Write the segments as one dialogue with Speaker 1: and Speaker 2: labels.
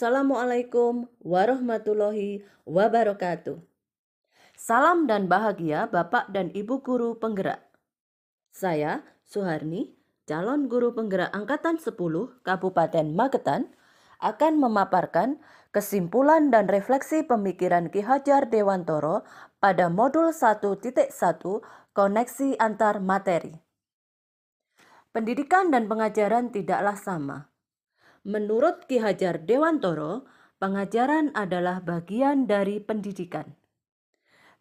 Speaker 1: Assalamualaikum warahmatullahi wabarakatuh. Salam dan bahagia Bapak dan Ibu guru penggerak. Saya Suharni, calon guru penggerak Angkatan 10 Kabupaten Magetan, akan memaparkan kesimpulan dan refleksi pemikiran Ki Hajar Dewantoro pada modul 1.1 koneksi antar materi. Pendidikan dan pengajaran tidaklah sama. Menurut Ki Hajar Dewantoro, pengajaran adalah bagian dari pendidikan.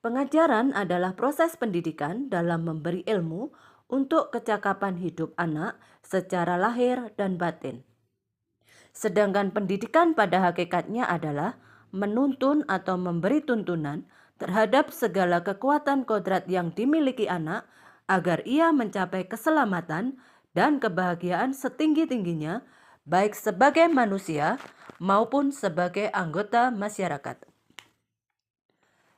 Speaker 1: Pengajaran adalah proses pendidikan dalam memberi ilmu untuk kecakapan hidup anak secara lahir dan batin. Sedangkan pendidikan pada hakikatnya adalah menuntun atau memberi tuntunan terhadap segala kekuatan kodrat yang dimiliki anak agar ia mencapai keselamatan dan kebahagiaan setinggi-tingginya baik sebagai manusia maupun sebagai anggota masyarakat.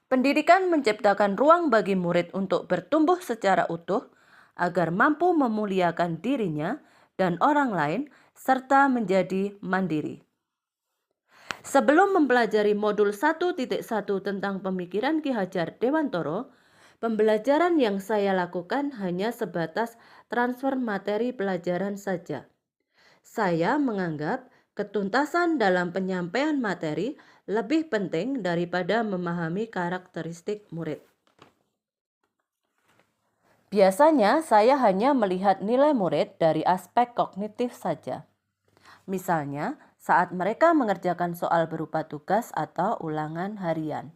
Speaker 1: Pendidikan menciptakan ruang bagi murid untuk bertumbuh secara utuh agar mampu memuliakan dirinya dan orang lain serta menjadi mandiri. Sebelum mempelajari modul 1.1 tentang pemikiran Ki Hajar Dewantoro, pembelajaran yang saya lakukan hanya sebatas transfer materi pelajaran saja. Saya menganggap ketuntasan dalam penyampaian materi lebih penting daripada memahami karakteristik murid. Biasanya saya hanya melihat nilai murid dari aspek kognitif saja. Misalnya, saat mereka mengerjakan soal berupa tugas atau ulangan harian.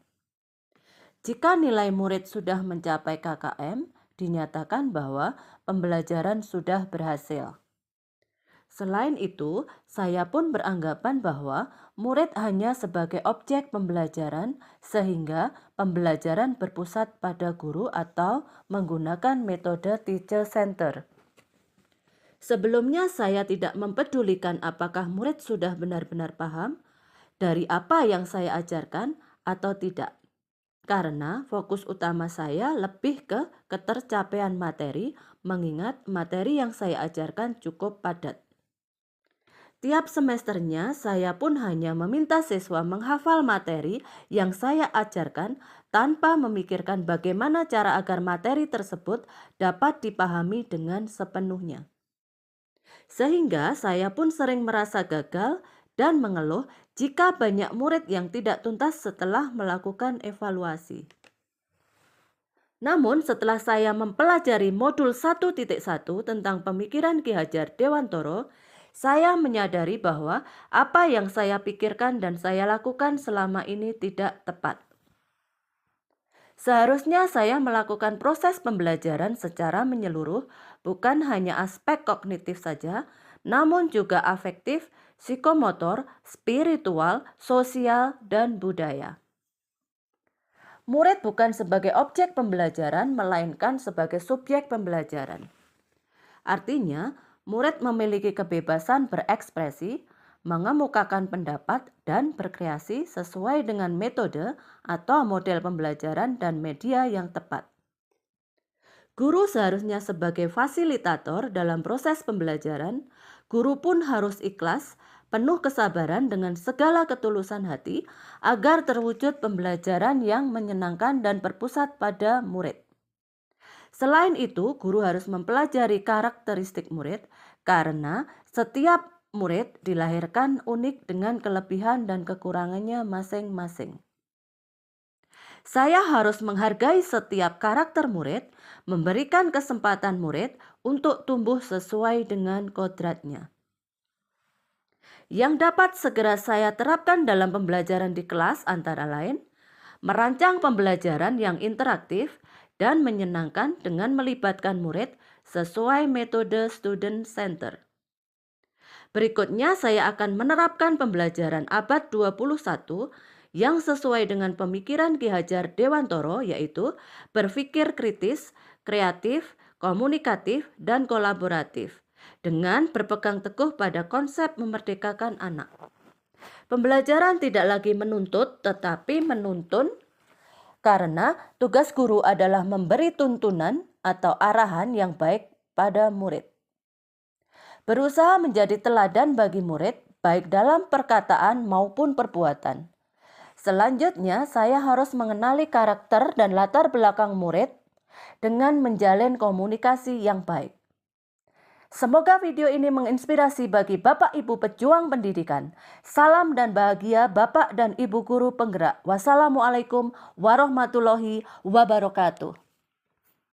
Speaker 1: Jika nilai murid sudah mencapai KKM, dinyatakan bahwa pembelajaran sudah berhasil. Selain itu, saya pun beranggapan bahwa murid hanya sebagai objek pembelajaran sehingga pembelajaran berpusat pada guru atau menggunakan metode teacher center. Sebelumnya saya tidak mempedulikan apakah murid sudah benar-benar paham dari apa yang saya ajarkan atau tidak. Karena fokus utama saya lebih ke ketercapaian materi, mengingat materi yang saya ajarkan cukup padat. Tiap semesternya saya pun hanya meminta siswa menghafal materi yang saya ajarkan tanpa memikirkan bagaimana cara agar materi tersebut dapat dipahami dengan sepenuhnya. Sehingga saya pun sering merasa gagal dan mengeluh jika banyak murid yang tidak tuntas setelah melakukan evaluasi. Namun setelah saya mempelajari modul 1.1 tentang pemikiran Ki Hajar Dewantoro, saya menyadari bahwa apa yang saya pikirkan dan saya lakukan selama ini tidak tepat. Seharusnya saya melakukan proses pembelajaran secara menyeluruh, bukan hanya aspek kognitif saja, namun juga afektif, psikomotor, spiritual, sosial, dan budaya. Murid bukan sebagai objek pembelajaran, melainkan sebagai subjek pembelajaran. Artinya, murid memiliki kebebasan berekspresi, mengemukakan pendapat, dan berkreasi sesuai dengan metode atau model pembelajaran dan media yang tepat. Guru seharusnya sebagai fasilitator dalam proses pembelajaran. Guru pun harus ikhlas, penuh kesabaran dengan segala ketulusan hati agar terwujud pembelajaran yang menyenangkan dan berpusat pada murid. Selain itu, guru harus mempelajari karakteristik murid karena setiap murid dilahirkan unik dengan kelebihan dan kekurangannya masing-masing. Saya harus menghargai setiap karakter murid, memberikan kesempatan murid untuk tumbuh sesuai dengan kodratnya. Yang dapat segera saya terapkan dalam pembelajaran di kelas antara lain, merancang pembelajaran yang interaktif dan menyenangkan dengan melibatkan murid sesuai metode student center. Berikutnya saya akan menerapkan pembelajaran abad 21 yang sesuai dengan pemikiran Ki Hajar Dewantoro, yaitu berpikir kritis, kreatif, komunikatif, dan kolaboratif dengan berpegang teguh pada konsep memerdekakan anak. Pembelajaran tidak lagi menuntut tetapi menuntun, karena tugas guru adalah memberi tuntunan atau arahan yang baik pada murid. Berusaha menjadi teladan bagi murid baik dalam perkataan maupun perbuatan. Selanjutnya, saya harus mengenali karakter dan latar belakang murid dengan menjalin komunikasi yang baik. Semoga video ini menginspirasi bagi Bapak Ibu pejuang pendidikan. Salam dan bahagia Bapak dan Ibu guru penggerak. Wassalamualaikum warahmatullahi wabarakatuh.